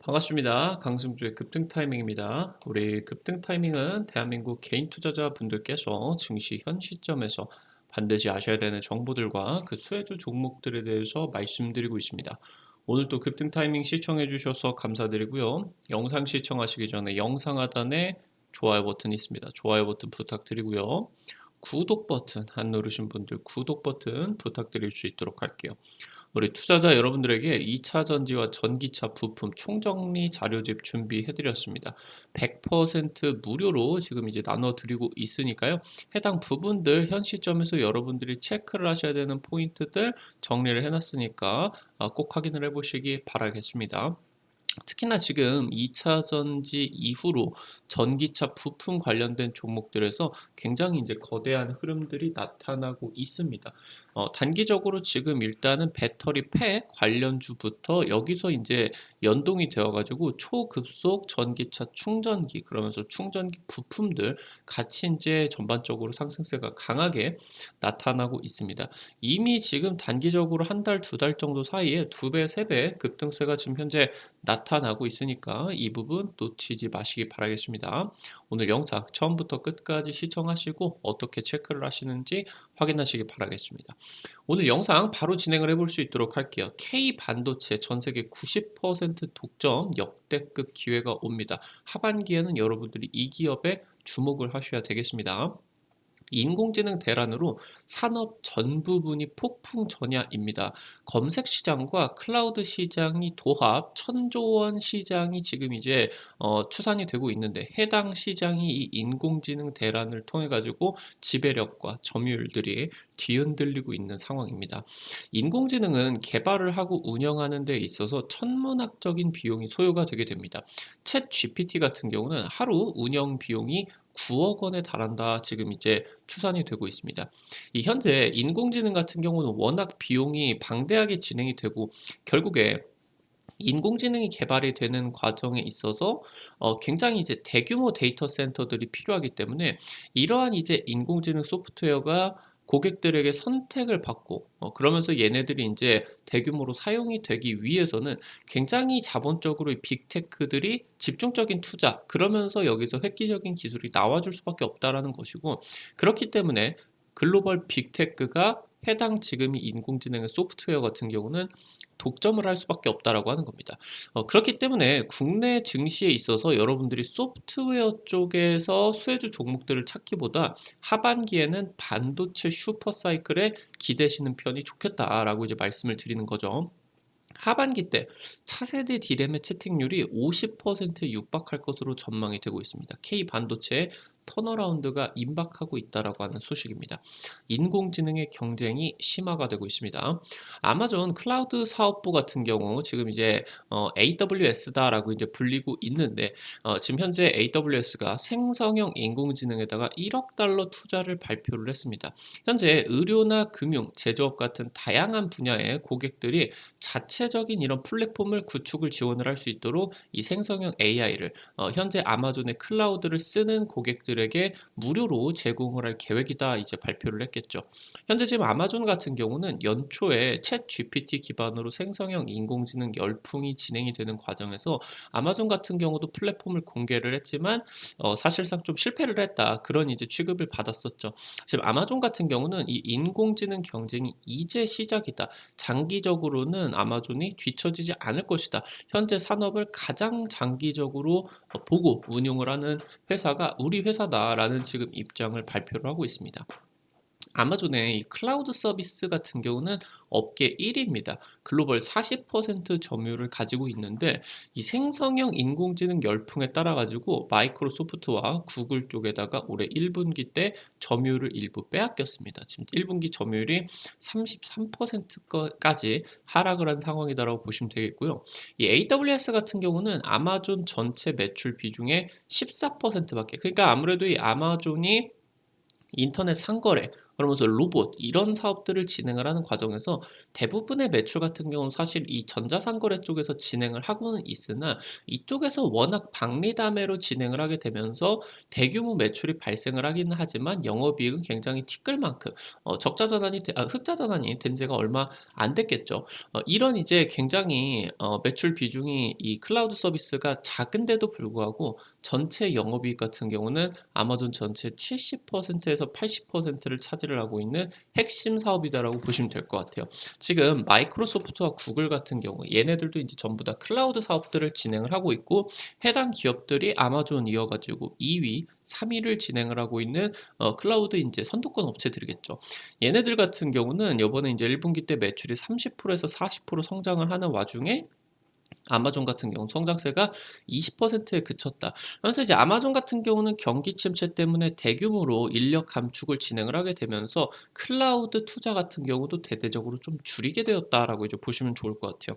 반갑습니다. 강승주의 급등 타이밍입니다. 우리 급등 타이밍은 대한민국 개인 투자자분들께서 증시 현 시점에서 반드시 아셔야 되는 정보들과 그 수혜주 종목들에 대해서 말씀드리고 있습니다. 오늘도 급등 타이밍 시청해 주셔서 감사드리고요. 영상 시청하시기 전에 영상 하단에 좋아요 버튼이 있습니다. 좋아요 버튼 부탁드리고요. 구독 버튼 안 누르신 분들 구독 버튼 부탁드릴 수 있도록 할게요. 우리 투자자 여러분들에게 2차 전지와 전기차 부품 총정리 자료집 준비해드렸습니다. 100% 무료로 지금 이제 나눠드리고 있으니까요. 해당 부분들 현 시점에서 여러분들이 체크를 하셔야 되는 포인트들 정리를 해놨으니까 꼭 확인을 해보시기 바라겠습니다. 특히나 지금 2차 전지 이후로 전기차 부품 관련된 종목들에서 굉장히 이제 거대한 흐름들이 나타나고 있습니다. 단기적으로 지금 일단은 배터리 팩 관련주부터 여기서 이제 연동이 되어가지고 초급속 전기차 충전기 그러면서 충전기 부품들 같이 이제 전반적으로 상승세가 강하게 나타나고 있습니다. 이미 지금 단기적으로 한 달, 두 달 정도 사이에 두 배, 세 배 급등세가 지금 현재 나타나고 있으니까 이 부분 놓치지 마시기 바라겠습니다. 오늘 영상 처음부터 끝까지 시청하시고 어떻게 체크를 하시는지 확인하시기 바라겠습니다. 오늘 영상 바로 진행을 해볼 수 있도록 할게요. K 반도체 전 세계 90% 독점 역대급 기회가 옵니다. 하반기에는 여러분들이 이 기업에 주목을 하셔야 되겠습니다. 인공지능 대란으로 산업 전 부분이 폭풍 전야입니다. 검색 시장과 클라우드 시장이 도합 1000조 원 시장이 지금 이제 추산이 되고 있는데 해당 시장이 이 인공지능 대란을 통해 가지고 지배력과 점유율들이 뒤흔들리고 있는 상황입니다. 인공지능은 개발을 하고 운영하는 데 있어서 천문학적인 비용이 소요가 되게 됩니다. 챗 GPT 같은 경우는 하루 운영 비용이 9억 원에 달한다. 지금 이제 추산이 되고 있습니다. 이 현재 인공지능 같은 경우는 워낙 비용이 방대하게 진행이 되고 결국에 인공지능이 개발이 되는 과정에 있어서 굉장히 이제 대규모 데이터 센터들이 필요하기 때문에 이러한 이제 인공지능 소프트웨어가 고객들에게 선택을 받고 그러면서 얘네들이 이제 대규모로 사용이 되기 위해서는 굉장히 자본적으로 이 빅테크들이 집중적인 투자 그러면서 여기서 획기적인 기술이 나와줄 수밖에 없다라는 것이고 그렇기 때문에 글로벌 빅테크가 해당 지금의 인공지능의 소프트웨어 같은 경우는 독점을 할 수밖에 없다라고 하는 겁니다. 그렇기 때문에 국내 증시에 있어서 여러분들이 소프트웨어 쪽에서 수혜주 종목들을 찾기보다 하반기에는 반도체 슈퍼 사이클에 기대시는 편이 좋겠다라고 이제 말씀을 드리는 거죠. 하반기 때 차세대 D램의 채택률이 50%에 육박할 것으로 전망이 되고 있습니다. K 반도체의 턴어라운드가 임박하고 있다라고 하는 소식입니다. 인공지능의 경쟁이 심화가 되고 있습니다. 아마존 클라우드 사업부 같은 경우 지금 이제 AWS다라고 이제 불리고 있는데 지금 현재 AWS가 생성형 인공지능에다가 1억 달러 투자를 발표를 했습니다. 현재 의료나 금융, 제조업 같은 다양한 분야의 고객들이 자체적인 이런 플랫폼을 구축을 지원을 할 수 있도록 이 생성형 AI를 현재 아마존의 클라우드를 쓰는 고객들에게 무료로 제공을 할 계획이다 이제 발표를 했겠죠. 현재 지금 아마존 같은 경우는 연초에 챗 GPT 기반으로 생성형 인공지능 열풍이 진행이 되는 과정에서 아마존 같은 경우도 플랫폼을 공개를 했지만 사실상 좀 실패를 했다 그런 이제 취급을 받았었죠. 지금 아마존 같은 경우는 이 인공지능 경쟁이 이제 시작이다. 장기적으로는 아마존이 뒤처지지 않을 것이다. 현재 산업을 가장 장기적으로 보고 운용을 하는 회사가 우리 회사다라는 지금 입장을 발표를 하고 있습니다. 아마존의 이 클라우드 서비스 같은 경우는 업계 1위입니다. 글로벌 40% 점유율을 가지고 있는데 이 생성형 인공지능 열풍에 따라 가지고 마이크로소프트와 구글 쪽에다가 올해 1분기 때 점유율을 일부 빼앗겼습니다. 지금 1분기 점유율이 33%까지 하락을 한 상황이다라고 보시면 되겠고요. 이 AWS 같은 경우는 아마존 전체 매출 비중의 14%밖에 그러니까 아무래도 이 아마존이 인터넷 상거래 그러면서 로봇 이런 사업들을 진행을 하는 과정에서 대부분의 매출 같은 경우는 사실 이 전자상거래 쪽에서 진행을 하고는 있으나 이쪽에서 워낙 박리담회로 진행을 하게 되면서 대규모 매출이 발생을 하기는 하지만 영업이익은 굉장히 티끌 만큼 흑자 전환이 된 지가 얼마 안 됐겠죠. 이런 이제 굉장히 매출 비중이 이 클라우드 서비스가 작은데도 불구하고 전체 영업이익 같은 경우는 아마존 전체 70%에서 80%를 차지를 하고 있는 핵심 사업이다라고 보시면 될 것 같아요. 지금 마이크로소프트와 구글 같은 경우 얘네들도 이제 전부 다 클라우드 사업들을 진행을 하고 있고 해당 기업들이 아마존 이어가지고 2위, 3위를 진행을 하고 있는 클라우드 이제 선두권 업체들이겠죠. 얘네들 같은 경우는 이번에 이제 1분기 때 매출이 30%에서 40% 성장을 하는 와중에 아마존 같은 경우 성장세가 20%에 그쳤다. 그래서 이제 아마존 같은 경우는 경기 침체 때문에 대규모로 인력 감축을 진행을 하게 되면서 클라우드 투자 같은 경우도 대대적으로 좀 줄이게 되었다라고 이제 보시면 좋을 것 같아요.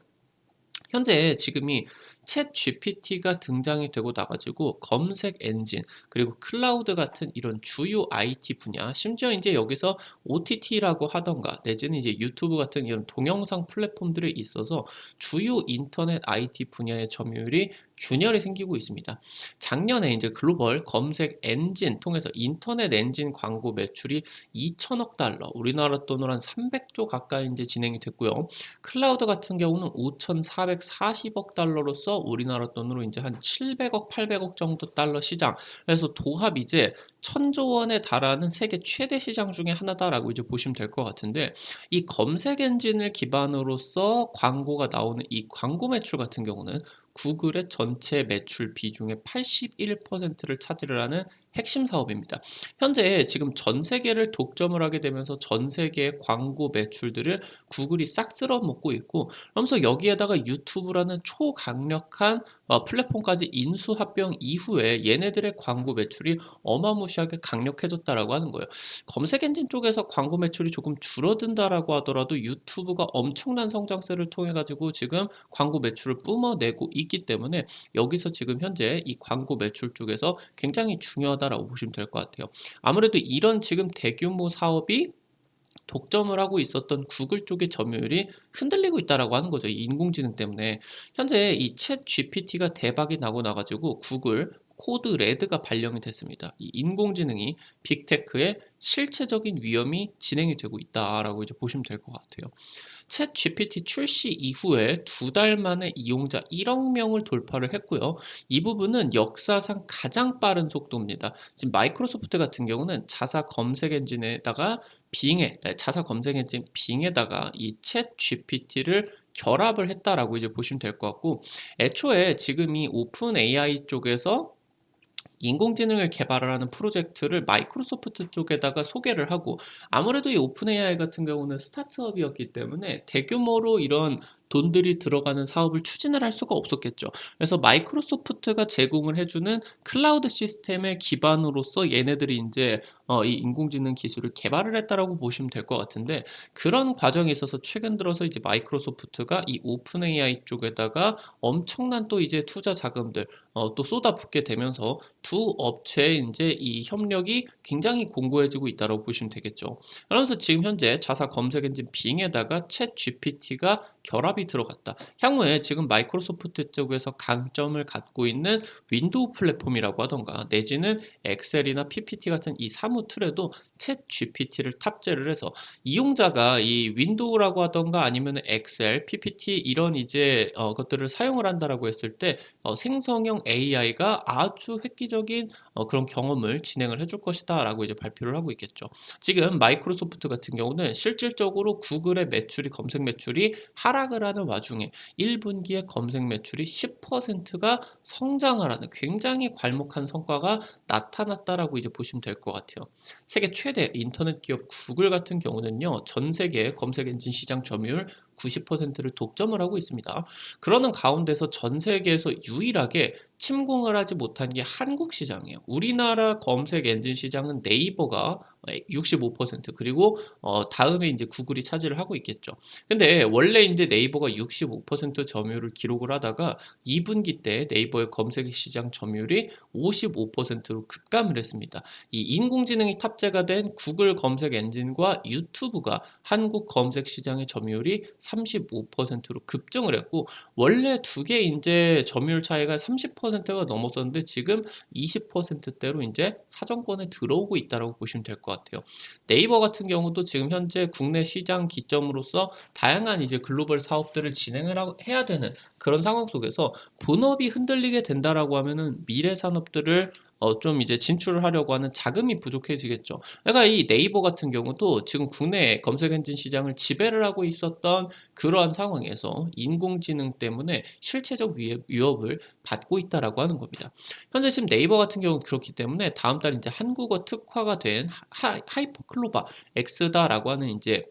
현재 지금이 챗 GPT가 등장이 되고 나가지고 검색 엔진 그리고 클라우드 같은 이런 주요 IT 분야 심지어 이제 여기서 OTT라고 하던가 내지는 이제 유튜브 같은 이런 동영상 플랫폼들이 있어서 주요 인터넷 IT 분야의 점유율이 균열이 생기고 있습니다. 작년에 이제 글로벌 검색 엔진 통해서 인터넷 엔진 광고 매출이 2천억 달러, 우리나라 돈으로 한 300조 가까이 이제 진행이 됐고요. 클라우드 같은 경우는 5,440억 달러로서 우리나라 돈으로 이제 한 700억, 800억 정도 달러 시장. 그래서 도합 이제 1,000조 원에 달하는 세계 최대 시장 중에 하나다라고 이제 보시면 될 것 같은데 이 검색 엔진을 기반으로서 광고가 나오는 이 광고 매출 같은 경우는 구글의 전체 매출 비중의 81%를 차지를 하는 핵심 사업입니다. 현재 지금 전 세계를 독점을 하게 되면서 전 세계의 광고 매출들을 구글이 싹 쓸어 먹고 있고 그러면서 여기에다가 유튜브라는 초강력한 플랫폼까지 인수합병 이후에 얘네들의 광고 매출이 어마무시하게 강력해졌다라고 하는 거예요. 검색 엔진 쪽에서 광고 매출이 조금 줄어든다라고 하더라도 유튜브가 엄청난 성장세를 통해 가지고 지금 광고 매출을 뿜어내고 있기 때문에 여기서 지금 현재 이 광고 매출 쪽에서 굉장히 중요하다라고 보시면 될 것 같아요. 아무래도 이런 지금 대규모 사업이 독점을 하고 있었던 구글 쪽의 점유율이 흔들리고 있다라고 하는 거죠. 이 인공지능 때문에. 현재 이 챗 GPT가 대박이 나고 나가지고 구글 코드 레드가 발령이 됐습니다. 이 인공지능이 빅테크의 실체적인 위험이 진행이 되고 있다라고 이제 보시면 될 것 같아요. 챗 GPT 출시 이후에 2달 만에 이용자 1억 명을 돌파를 했고요. 이 부분은 역사상 가장 빠른 속도입니다. 지금 마이크로소프트 같은 경우는 자사 검색 엔진에다가 자사 검색 엔진 빙에다가 이 챗 GPT를 결합을 했다라고 이제 보시면 될 것 같고 애초에 지금 이 오픈 AI 쪽에서 인공지능을 개발을 하는 프로젝트를 마이크로소프트 쪽에다가 소개를 하고 아무래도 이 오픈 AI 같은 경우는 스타트업이었기 때문에 대규모로 이런 돈들이 들어가는 사업을 추진을 할 수가 없었겠죠. 그래서 마이크로소프트가 제공을 해주는 클라우드 시스템의 기반으로서 얘네들이 이제 이 인공지능 기술을 개발을 했다라고 보시면 될 것 같은데 그런 과정에 있어서 최근 들어서 이제 마이크로소프트가 이 오픈 AI 쪽에다가 엄청난 또 이제 투자 자금들 또 쏟아붓게 되면서 두 업체의 이제 이 협력이 굉장히 공고해지고 있다고 보시면 되겠죠. 그러면서 지금 현재 자사 검색 엔진 빙에다가 챗 GPT가 결합이 들어갔다. 향후에 지금 마이크로소프트 쪽에서 강점을 갖고 있는 윈도우 플랫폼이라고 하던가 내지는 엑셀이나 PPT 같은 이 사무 툴에도 챗 GPT를 탑재를 해서 이용자가 이 윈도우라고 하던가 아니면 엑셀, PPT 이런 이제 것들을 사용을 한다라고 했을 때 생성형 AI가 아주 획기적인 그런 경험을 진행을 해줄 것이다라고 이제 발표를 하고 있겠죠. 지금 마이크로소프트 같은 경우는 실질적으로 구글의 매출이 검색 매출이 하락을 하는 와중에 1분기에 검색 매출이 10%가 성장을 하는 굉장히 괄목한 성과가 나타났다라고 이제 보시면 될 것 같아요. 세계 최대 인터넷 기업 구글 같은 경우는요, 전 세계 검색 엔진 시장 점유율 90%를 독점을 하고 있습니다. 그러는 가운데서 전 세계에서 유일하게 침공을 하지 못한 게 한국 시장이에요. 우리나라 검색 엔진 시장은 네이버가 65% 그리고 다음에 이제 구글이 차지를 하고 있겠죠. 근데 원래 이제 네이버가 65% 점유율을 기록을 하다가 2분기 때 네이버의 검색 시장 점유율이 55%로 급감을 했습니다. 이 인공지능이 탑재가 된 구글 검색 엔진과 유튜브가 한국 검색 시장의 점유율이 35%로 급증을 했고, 원래 두 개 이제 점유율 차이가 30%가 넘었었는데 지금 20%대로 이제 사정권에 들어오고 있다라고 보시면 될 것 같아요. 네이버 같은 경우도 지금 현재 국내 시장 기점으로서 다양한 이제 글로벌 사업들을 진행을 해야 되는 그런 상황 속에서 본업이 흔들리게 된다라고 하면은 미래 산업들을 좀 이제 진출을 하려고 하는 자금이 부족해지겠죠. 그러니까 이 네이버 같은 경우도 지금 국내 검색 엔진 시장을 지배를 하고 있었던 그러한 상황에서 인공지능 때문에 실체적 위협을 받고 있다라고 하는 겁니다. 현재 지금 네이버 같은 경우는 그렇기 때문에 다음 달 이제 한국어 특화가 된 하이퍼클로바 X다라고 하는 이제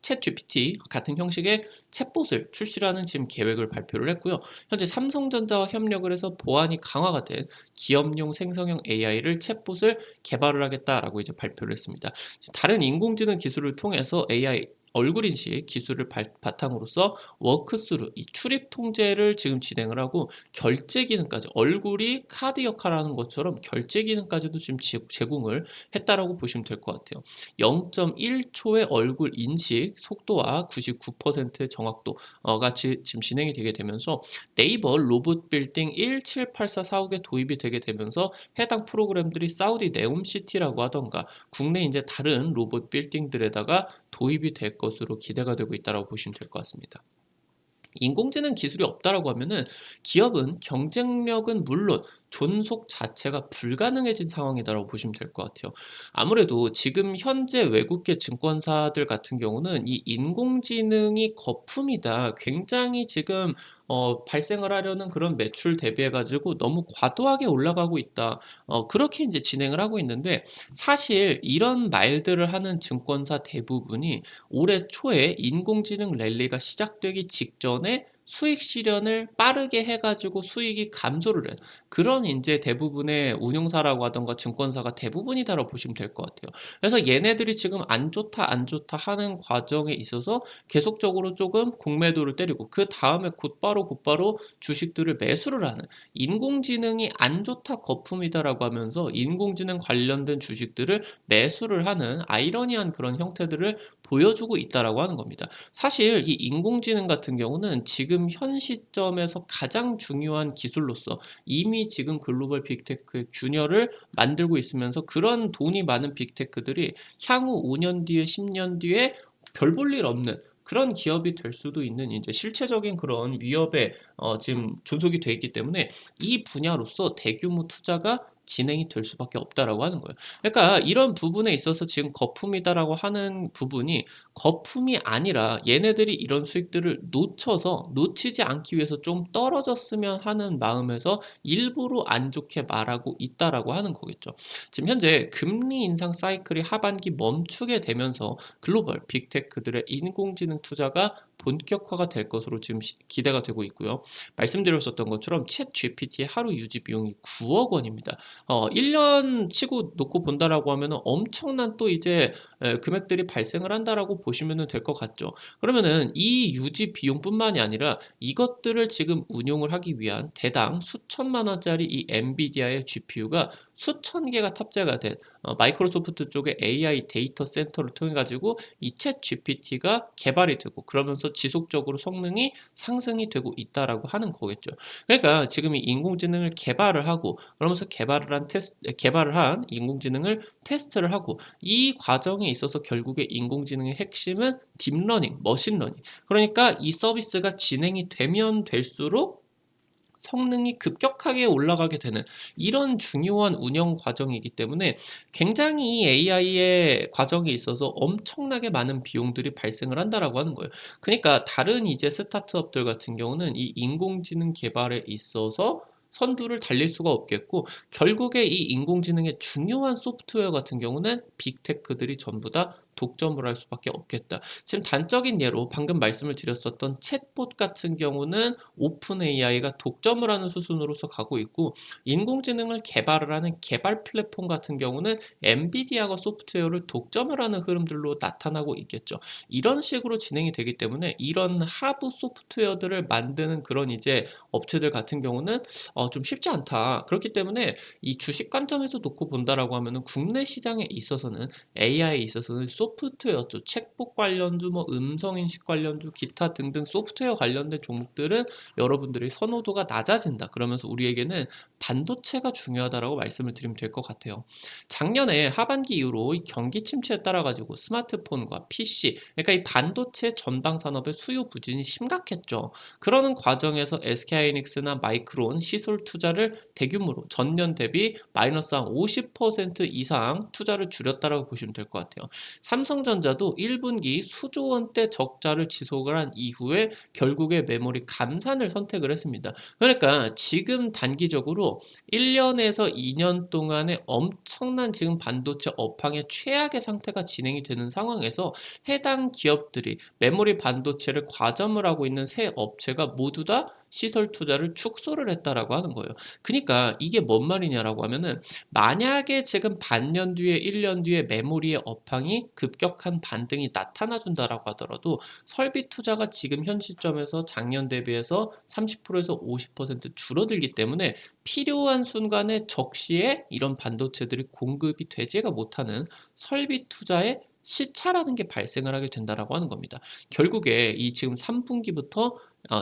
챗 GPT 같은 형식의 챗봇을 출시하는 지금 계획을 발표를 했고요. 현재 삼성전자와 협력을 해서 보안이 강화가 된 기업용 생성형 AI를 챗봇을 개발을 하겠다라고 이제 발표를 했습니다. 다른 인공지능 기술을 통해서 AI 얼굴 인식 기술을 바탕으로서 워크스루 이 출입 통제를 지금 진행을 하고 결제 기능까지 얼굴이 카드 역할을 하는 것처럼 결제 기능까지도 지금 제공을 했다라고 보시면 될 것 같아요. 0.1초의 얼굴 인식 속도와 99%의 정확도가 지금 진행이 되게 되면서 네이버 로봇 빌딩 1784 사옥에 도입이 되게 되면서 해당 프로그램들이 사우디 네옴시티라고 하던가 국내 이제 다른 로봇 빌딩들에다가 도입이 될 것으로 기대가 되고 있다고 보시면 될 것 같습니다. 인공지능 기술이 없다라고 하면은 기업은 경쟁력은 물론 존속 자체가 불가능해진 상황이다라고 보시면 될 것 같아요. 아무래도 지금 현재 외국계 증권사들 같은 경우는 이 인공지능이 거품이다. 굉장히 지금 발생을 하려는 그런 매출 대비해 가지고 너무 과도하게 올라가고 있다. 그렇게 이제 진행을 하고 있는데 사실 이런 말들을 하는 증권사 대부분이 올해 초에 인공지능 랠리가 시작되기 직전에 수익 실현을 빠르게 해가지고 수익이 감소를 해. 그런 이제 대부분의 운용사라고 하던가 증권사가 대부분이다라고 보시면 될 것 같아요. 그래서 얘네들이 지금 안 좋다, 안 좋다 하는 과정에 있어서 계속적으로 조금 공매도를 때리고 그 다음에 곧바로 주식들을 매수를 하는 인공지능이 안 좋다, 거품이다라고 하면서 인공지능 관련된 주식들을 매수를 하는 아이러니한 그런 형태들을 보여주고 있다라고 하는 겁니다. 사실 이 인공지능 같은 경우는 지금 현 시점에서 가장 중요한 기술로서 이미 지금 글로벌 빅테크의 균열을 만들고 있으면서 그런 돈이 많은 빅테크들이 향후 5년 뒤에 10년 뒤에 별 볼 일 없는 그런 기업이 될 수도 있는 이제 실체적인 그런 위협에 지금 존속이 돼 있기 때문에 이 분야로서 대규모 투자가 진행이 될 수밖에 없다라고 하는 거예요. 그러니까 이런 부분에 있어서 지금 거품이다라고 하는 부분이 거품이 아니라 얘네들이 이런 수익들을 놓치지 않기 위해서 좀 떨어졌으면 하는 마음에서 일부러 안 좋게 말하고 있다라고 하는 거겠죠. 지금 현재 금리 인상 사이클이 하반기 멈추게 되면서 글로벌 빅테크들의 인공지능 투자가 본격화가 될 것으로 지금 기대가 되고 있고요. 말씀드렸었던 것처럼 챗 GPT의 하루 유지 비용이 9억 원입니다. 1년 치고 놓고 본다라고 하면은 엄청난 또 이제 금액들이 발생을 한다라고 보시면 될 것 같죠. 그러면은 이 유지 비용뿐만이 아니라 이것들을 지금 운용을 하기 위한 대당 수천만 원짜리 이 엔비디아의 GPU가 수천 개가 탑재가 된 마이크로소프트 쪽의 AI 데이터 센터를 통해 가지고 이 챗 GPT가 개발이 되고 그러면서 지속적으로 성능이 상승이 되고 있다라고 하는 거겠죠. 그러니까 지금 이 인공지능을 개발을 하고 그러면서 개발을 한 인공지능을 테스트를 하고 이 과정에 있어서 결국에 인공지능의 핵심은 딥러닝, 머신러닝. 그러니까 이 서비스가 진행이 되면 될수록 성능이 급격하게 올라가게 되는 이런 중요한 운영 과정이기 때문에 굉장히 이 AI의 과정에 있어서 엄청나게 많은 비용들이 발생을 한다라고 하는 거예요. 그러니까 다른 이제 스타트업들 같은 경우는 이 인공지능 개발에 있어서 선두를 달릴 수가 없겠고 결국에 이 인공지능의 중요한 소프트웨어 같은 경우는 빅테크들이 전부 다 독점을 할 수밖에 없겠다. 지금 단적인 예로 방금 말씀을 드렸었던 챗봇 같은 경우는 오픈 AI가 독점을 하는 수순으로서 가고 있고, 인공지능을 개발을 하는 개발 플랫폼 같은 경우는 엔비디아가 소프트웨어를 독점을 하는 흐름들로 나타나고 있겠죠. 이런 식으로 진행이 되기 때문에 이런 하부 소프트웨어들을 만드는 그런 이제 업체들 같은 경우는 좀 쉽지 않다. 그렇기 때문에 이 주식 관점에서 놓고 본다라고 하면은 국내 시장에 있어서는 AI에 있어서는 소프트웨어죠. 챗봇 관련주, 뭐 음성인식 관련주, 기타 등등 소프트웨어 관련된 종목들은 여러분들의 선호도가 낮아진다. 그러면서 우리에게는 반도체가 중요하다라고 말씀을 드리면 될 것 같아요. 작년에 하반기 이후로 이 경기 침체에 따라 가지고 스마트폰과 PC, 그러니까 이 반도체 전방 산업의 수요 부진이 심각했죠. 그러는 과정에서 SK하이닉스나 마이크론 시설 투자를 대규모로 전년 대비 마이너스 한 50% 이상 투자를 줄였다라고 보시면 될 것 같아요. 삼성전자도 1분기 수조 원대 적자를 지속을 한 이후에 결국에 메모리 감산을 선택을 했습니다. 그러니까 지금 단기적으로 1년에서 2년 동안의 엄청난 지금 반도체 업황의 최악의 상태가 진행이 되는 상황에서 해당 기업들이 메모리 반도체를 과점을 하고 있는 새 업체가 모두 다 시설 투자를 축소를 했다라고 하는 거예요. 그러니까 이게 뭔 말이냐라고 하면은, 만약에 지금 반년 뒤에 1년 뒤에 메모리의 업황이 급격한 반등이 나타나 준다라고 하더라도 설비 투자가 지금 현 시점에서 작년 대비해서 30%에서 50% 줄어들기 때문에 필요한 순간에 적시에 이런 반도체들이 공급이 되지가 못하는 설비 투자의 시차라는 게 발생을 하게 된다라고 하는 겁니다. 결국에 이 지금 3분기부터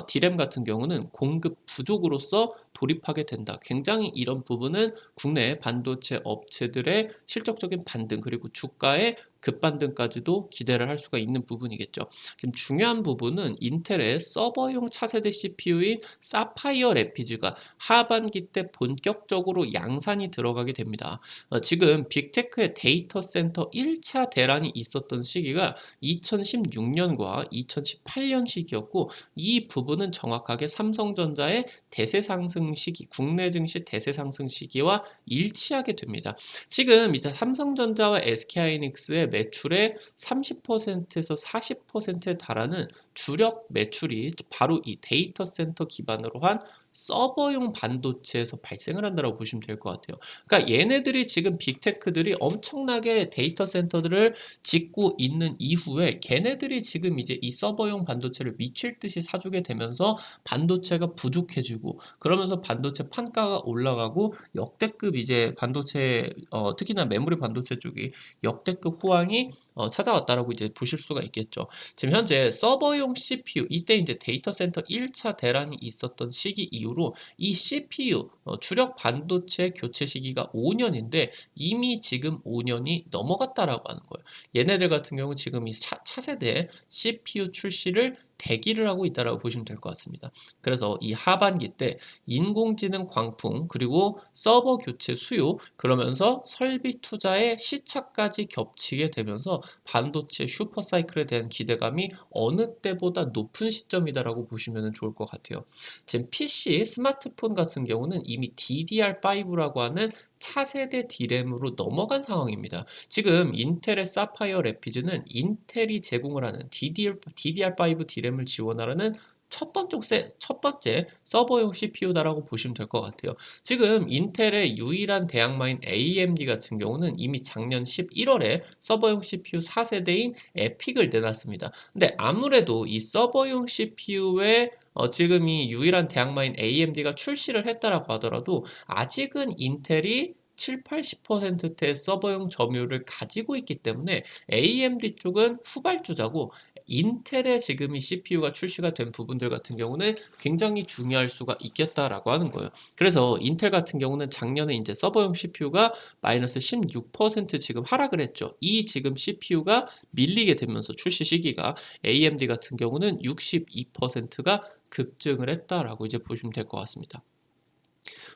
디램 같은 경우는 공급 부족으로서 돌입하게 된다. 굉장히 이런 부분은 국내 반도체 업체들의 실적적인 반등, 그리고 주가의 급반등까지도 기대를 할 수가 있는 부분이겠죠. 지금 중요한 부분은 인텔의 서버용 차세대 CPU인 사파이어 래피즈가 하반기 때 본격적으로 양산이 들어가게 됩니다. 지금 빅테크의 데이터 센터 1차 대란이 있었던 시기가 2016년과 2018년 시기였고, 이 부분은 정확하게 삼성전자의 대세 상승 시기, 국내 증시 대세 상승 시기와 일치하게 됩니다. 지금 이제 삼성전자와 SK하이닉스의 매출의 30%에서 40%에 달하는 주력 매출이 바로 이 데이터 센터 기반으로 한 서버용 반도체에서 발생을 한다고 보시면 될 것 같아요. 그러니까 얘네들이 지금 빅테크들이 엄청나게 데이터 센터들을 짓고 있는 이후에 걔네들이 지금 이제 이 서버용 반도체를 미칠 듯이 사주게 되면서 반도체가 부족해지고, 그러면서 반도체 판가가 올라가고 역대급 이제 반도체, 특히나 메모리 반도체 쪽이 역대급 호황이 찾아왔다라고 이제 보실 수가 있겠죠. 지금 현재 서버용 CPU, 이때 이제 데이터 센터 1차 대란이 있었던 시기 이후로 이 CPU 주력 반도체 교체 시기가 5년인데 이미 지금 5년이 넘어갔다라고 하는 거예요. 얘네들 같은 경우 지금 이 차세대 CPU 출시를 대기를 하고 있다라고 보시면 될 것 같습니다. 그래서 이 하반기 때 인공지능 광풍, 그리고 서버 교체 수요, 그러면서 설비 투자의 시차까지 겹치게 되면서 반도체 슈퍼사이클에 대한 기대감이 어느 때보다 높은 시점이다라고 보시면 좋을 것 같아요. 지금 PC, 스마트폰 같은 경우는 이미 DDR5라고 하는 차세대 D램으로 넘어간 상황입니다. 지금 인텔의 사파이어 래피즈는 인텔이 제공을 하는 DDR5 D램을 지원하는 첫 번째 서버용 CPU다라고 보시면 될 것 같아요. 지금 인텔의 유일한 대항마인 AMD 같은 경우는 이미 작년 11월에 서버용 CPU 4세대인 에픽을 내놨습니다. 근데 아무래도 이 서버용 CPU의 지금 이 유일한 대항마인 AMD가 출시를 했다라고 하더라도 아직은 인텔이 7, 80%대 서버용 점유율을 가지고 있기 때문에 AMD 쪽은 후발주자고, 인텔의 지금 이 CPU가 출시가 된 부분들 같은 경우는 굉장히 중요할 수가 있겠다라고 하는 거예요. 그래서 인텔 같은 경우는 작년에 이제 서버용 CPU가 마이너스 16% 지금 하락을 했죠. 이 지금 CPU가 밀리게 되면서 출시 시기가, AMD 같은 경우는 62%가 급증을 했다라고 이제 보시면 될 것 같습니다.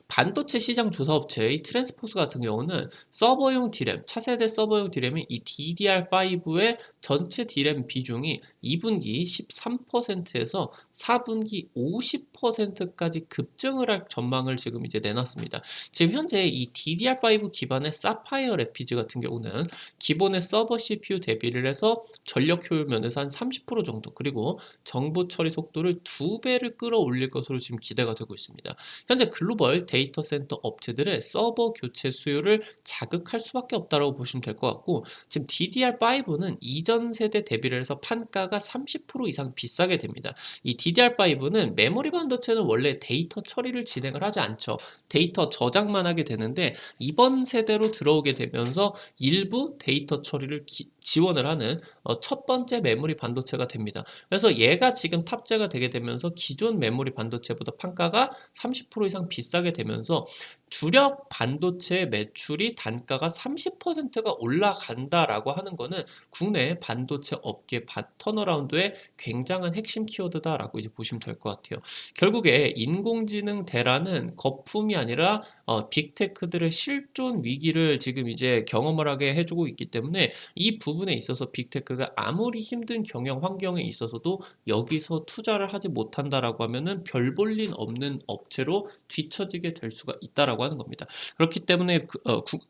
반도체 시장 조사 업체의 트랜스포스 같은 경우는 서버용 D램, 차세대 서버용 D램이 이 DDR5의 전체 D램 비중이 2분기 13%에서 4분기 50%까지 급증을 할 전망을 지금 이제 내놨습니다. 지금 현재 이 DDR5 기반의 사파이어 래피즈 같은 경우는 기본의 서버 CPU 대비를 해서 전력 효율 면에서 한 30% 정도, 그리고 정보 처리 속도를 2배를 끌어올릴 것으로 지금 기대가 되고 있습니다. 현재 글로벌 데이터 센터 업체들의 서버 교체 수요를 자극할 수밖에 없다고 보시면 될 것 같고, 지금 DDR5는 이전 세대 대비를 해서 판가가 30% 이상 비싸게 됩니다. 이 DDR5는 메모리 반도체는 원래 데이터 처리를 진행을 하지 않죠. 데이터 저장만 하게 되는데, 이번 세대로 들어오게 되면서 일부 데이터 처리를 지원을 하는 첫 번째 메모리 반도체가 됩니다. 그래서 얘가 지금 탑재가 되게 되면서 기존 메모리 반도체보다 판가가 30% 이상 비싸게 되면서 주력 반도체 매출이 단가가 30%가 올라간다라고 하는 거는 국내 반도체 업계 턴어라운드의 굉장한 핵심 키워드다라고 이제 보시면 될 것 같아요. 결국에 인공지능 대란은 거품이 아니라 빅테크들의 실존 위기를 지금 이제 경험을 하게 해주고 있기 때문에, 이 부분에 있어서 빅테크가 아무리 힘든 경영 환경에 있어서도 여기서 투자를 하지 못한다라고 하면은 별 볼 일 없는 업체로 뒤처지게 될 수가 있다라고 하는 겁니다. 그렇기 때문에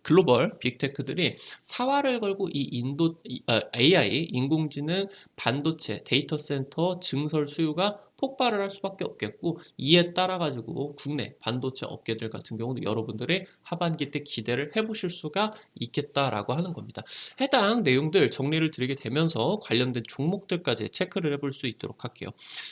글로벌 빅테크들이 사활을 걸고 AI, 인공지능, 반도체, 데이터 센터 증설 수요가 폭발을 할 수밖에 없겠고, 이에 따라 가지고 국내 반도체 업계들 같은 경우는 여러분들의 하반기 때 기대를 해보실 수가 있겠다라고 하는 겁니다. 해당 내용들 정리를 드리게 되면서 관련된 종목들까지 체크를 해볼 수 있도록 할게요.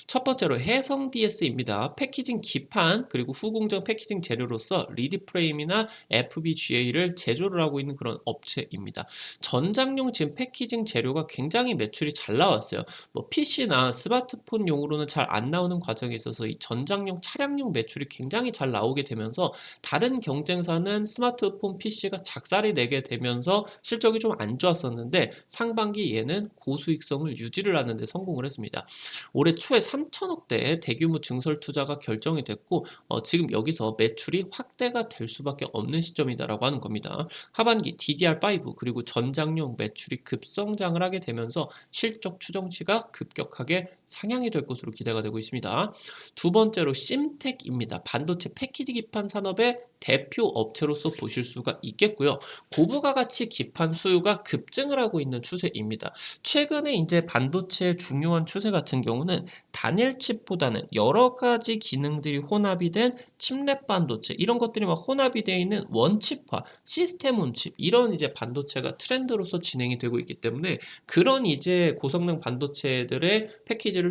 첫 번째로 해성 DS입니다. 패키징 기판 그리고 후공정 패키징 재료로서 리드 프레임이나 FPGA를 제조를 하고 있는 그런 업체입니다. 전장용 지금 패키징 재료가 굉장히 매출이 잘 나왔어요. 뭐 PC나 스마트폰용으로는 잘 안 나오는 과정에 있어서 이 전장용 차량용 매출이 굉장히 잘 나오게 되면서, 다른 경쟁사는 스마트폰 PC가 작살이 내게 되면서 실적이 좀 안 좋았었는데, 상반기 얘는 고수익성을 유지를 하는 데 성공을 했습니다. 올해 초에 3천억대 대규모 증설 투자가 결정이 됐고, 지금 여기서 매출이 확대가 될 수밖에 없는 시점이다라고 하는 겁니다. 하반기 DDR5 그리고 전장용 매출이 급성장을 하게 되면서 실적 추정치가 급격하게 상향이 될 것으로 기대가 되고 있습니다. 두 번째로 심텍입니다. 반도체 패키지 기판 산업의 대표 업체로서 보실 수가 있겠고요. 고부가 가치 기판 수요가 급증을 하고 있는 추세입니다. 최근에 이제 반도체의 중요한 추세 같은 경우는 단일 칩보다는 여러 가지 기능들이 혼합이 된 칩랩 반도체, 이런 것들이 막 혼합이 되어 있는 원칩화, 시스템 온칩, 이런 이제 반도체가 트렌드로서 진행이 되고 있기 때문에, 그런 이제 고성능 반도체들의 패키지를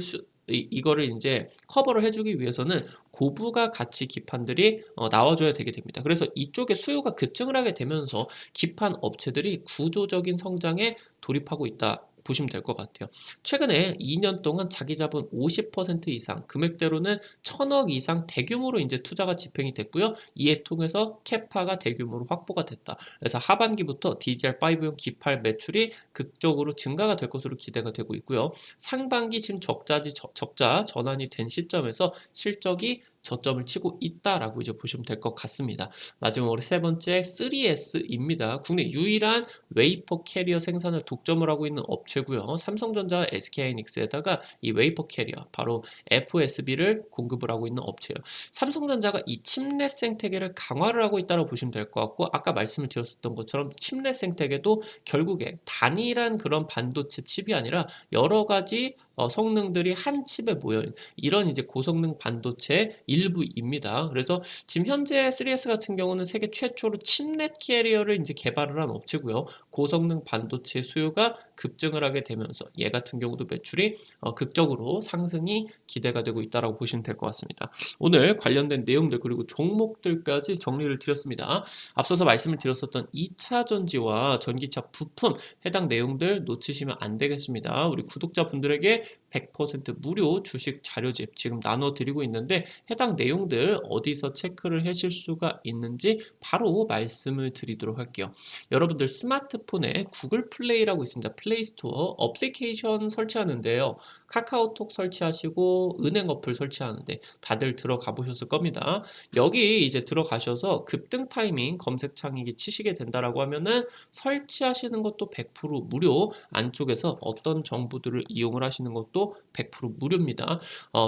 이거를 이제 커버를 해주기 위해서는 고부가 가치 기판들이 나와줘야 되게 됩니다. 그래서 이쪽에 수요가 급증을 하게 되면서 기판 업체들이 구조적인 성장에 돌입하고 있다 보시면 될 것 같아요. 최근에 2년 동안 자기 자본 50% 이상, 금액대로는 1,000억 이상 대규모로 이제 투자가 집행이 됐고요. 이에 통해서 캐파가 대규모로 확보가 됐다. 그래서 하반기부터 DDR5용 기판 매출이 극적으로 증가가 될 것으로 기대가 되고 있고요. 상반기 지금 적자 전환이 된 시점에서 실적이 저점을 치고 있다라고 이제 보시면 될 것 같습니다. 마지막으로 세 번째 3S입니다. 국내 유일한 웨이퍼 캐리어 생산을 독점을 하고 있는 업체고요. 삼성전자와 SK하이닉스에다가 이 웨이퍼 캐리어 바로 FSB를 공급을 하고 있는 업체예요. 삼성전자가 이 칩렛 생태계를 강화를 하고 있다고 보시면 될 것 같고, 아까 말씀을 드렸었던 것처럼 칩렛 생태계도 결국에 단일한 그런 반도체 칩이 아니라 여러 가지 성능들이 한 칩에 모여있는 이런 이제 고성능 반도체 일부입니다. 그래서 지금 현재 3S 같은 경우는 세계 최초로 칩렛 캐리어를 이제 개발을 한 업체고요. 고성능 반도체 수요가 급증을 하게 되면서 얘 같은 경우도 매출이 극적으로 상승이 기대가 되고 있다고 보시면 될 것 같습니다. 오늘 관련된 내용들 그리고 종목들까지 정리를 드렸습니다. 앞서서 말씀을 드렸었던 2차 전지와 전기차 부품 해당 내용들 놓치시면 안 되겠습니다. 우리 구독자분들에게 100% 무료 주식 자료집 지금 나눠드리고 있는데 해당 내용들 어디서 체크를 하실 수가 있는지 바로 말씀을 드리도록 할게요. 여러분들 스마트폰에 구글 플레이라고 있습니다. 플레이스토어 어플리케이션 설치하는데요. 카카오톡 설치하시고 은행 어플 설치하는데 다들 들어가 보셨을 겁니다. 여기 이제 들어가셔서 급등 타이밍 검색창에 치시게 된다라고 하면은 설치하시는 것도 100% 무료, 안쪽에서 어떤 정보들을 이용을 하시는 것도 100% 무료입니다.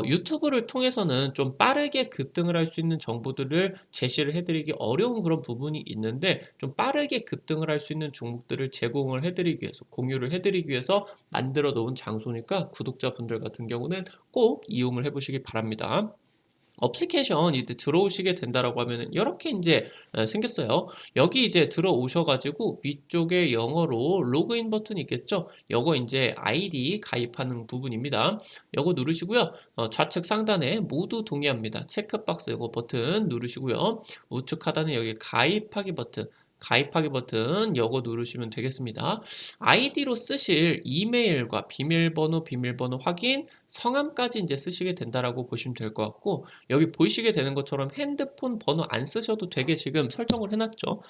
유튜브를 통해서는 좀 빠르게 급등을 할 수 있는 정보들을 제시를 해드리기 어려운 그런 부분이 있는데 좀 빠르게 급등을 할 수 있는 종목들을 제공을 해드리기 위해서 공유를 해드리기 위해서 만들어 놓은 장소니까 구독자분들 같은 경우는 꼭 이용을 해보시기 바랍니다. 어플리케이션 이제 들어오시게 된다라고 하면은 이렇게 이제 생겼어요. 여기 이제 들어오셔가지고 위쪽에 영어로 로그인 버튼 있겠죠? 요거 이제 아이디 가입하는 부분입니다. 요거 누르시고요. 좌측 상단에 모두 동의합니다. 체크박스 요거 버튼 누르시고요. 우측 하단에 여기 가입하기 버튼 요거 누르시면 되겠습니다. 아이디로 쓰실 이메일과 비밀번호 확인, 성함까지 이제 쓰시게 된다라고 보시면 될 것 같고 여기 보이시게 되는 것처럼 핸드폰 번호 안 쓰셔도 되게 지금 설정을 해놨죠.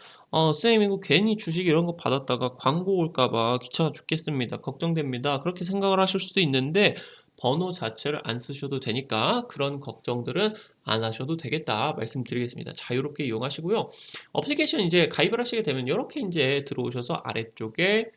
쌤 이거 괜히 주식 이런 거 받았다가 광고 올까봐 귀찮아 죽겠습니다. 걱정됩니다. 그렇게 생각을 하실 수도 있는데 번호 자체를 안 쓰셔도 되니까 그런 걱정들은 안 하셔도 되겠다 말씀드리겠습니다. 자유롭게 이용하시고요. 어플리케이션 이제 가입을 하시게 되면 이렇게 이제 들어오셔서 아래쪽에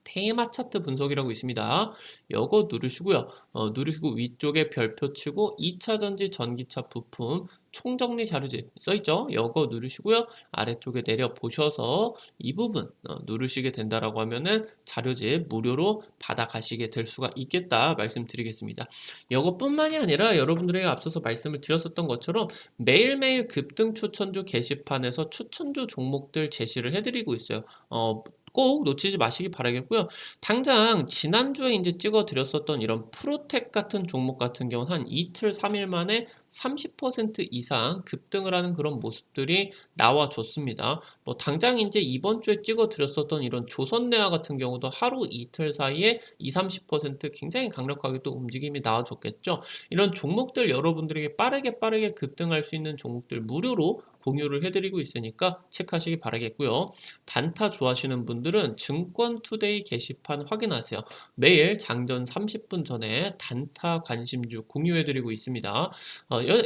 테마 차트 분석이라고 있습니다. 요거 누르시고요. 누르시고 위쪽에 별표 치고 2차 전지 전기차 부품 총정리 자료집 써있죠? 요거 누르시고요. 아래쪽에 내려 보셔서 이 부분 누르시게 된다라고 하면은 자료집 무료로 받아가시게 될 수가 있겠다 말씀드리겠습니다. 요것뿐만이 아니라 여러분들에게 앞서서 말씀을 드렸었던 것처럼 매일매일 급등 추천주 게시판에서 추천주 종목들 제시를 해드리고 있어요. 꼭 놓치지 마시기 바라겠고요. 당장 지난주에 이제 찍어 드렸었던 이런 프로텍 같은 종목 같은 경우는 한 이틀, 3일 만에 30% 이상 급등을 하는 그런 모습들이 나와줬습니다. 뭐 당장 이제 이번 주에 찍어 드렸었던 이런 조선내화 같은 경우도 하루 이틀 사이에 20, 30% 굉장히 강력하게 또 움직임이 나와줬겠죠. 이런 종목들 여러분들에게 빠르게 급등할 수 있는 종목들 무료로 공유를 해드리고 있으니까 체크하시기 바라겠고요. 단타 좋아하시는 분들은 증권투데이 게시판 확인하세요. 매일 장전 30분 전에 단타 관심주 공유해드리고 있습니다.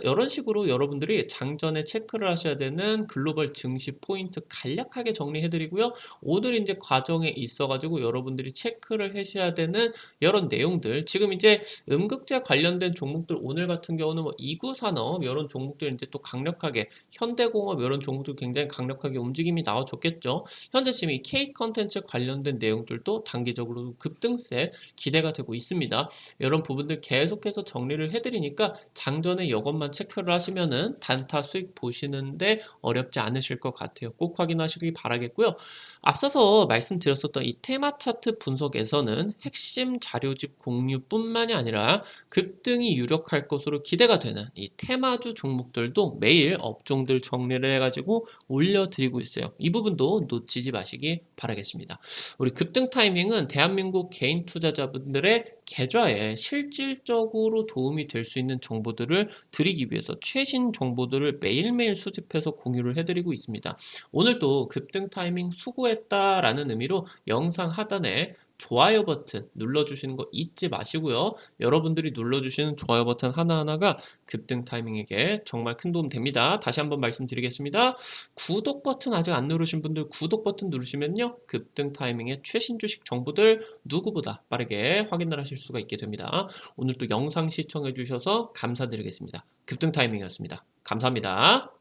이런 식으로 여러분들이 장전에 체크를 하셔야 되는 글로벌 증시 포인트 간략하게 정리해드리고요. 오늘 이제 과정에 있어가지고 여러분들이 체크를 하셔야 되는 이런 내용들 지금 이제 음극재 관련된 종목들 오늘 같은 경우는 뭐 이구산업 이런 종목들 이제 또 강력하게 현대공업 이런 종목들 굉장히 강력하게 움직임이 나와줬겠죠. 현재 지금 이 K 컨텐츠 관련된 내용들도 단기적으로 급등세 기대가 되고 있습니다. 이런 부분들 계속해서 정리를 해드리니까 장전에 이것만 체크를 하시면은 단타 수익 보시는데 어렵지 않으실 것 같아요. 꼭 확인하시기 바라겠고요. 앞서서 말씀드렸었던 이 테마 차트 분석에서는 핵심 자료집 공유뿐만이 아니라 급등이 유력할 것으로 기대가 되는 이 테마주 종목들도 매일 업종들 정리를 해가지고 올려드리고 있어요. 이 부분도 놓치지 마시기 바라겠습니다. 우리 급등 타이밍은 대한민국 개인 투자자분들의 계좌에 실질적으로 도움이 될 수 있는 정보들을 드리기 위해서 최신 정보들을 매일매일 수집해서 공유를 해드리고 있습니다. 오늘도 급등 타이밍 수고했다라는 의미로 영상 하단에 좋아요 버튼 눌러주시는 거 잊지 마시고요. 여러분들이 눌러주시는 좋아요 버튼 하나하나가 급등 타이밍에게 정말 큰 도움 됩니다. 다시 한번 말씀드리겠습니다. 구독 버튼 아직 안 누르신 분들 구독 버튼 누르시면요. 급등 타이밍의 최신 주식 정보들 누구보다 빠르게 확인을 하실 수가 있게 됩니다. 오늘 또 영상 시청해 주셔서 감사드리겠습니다. 급등 타이밍이었습니다. 감사합니다.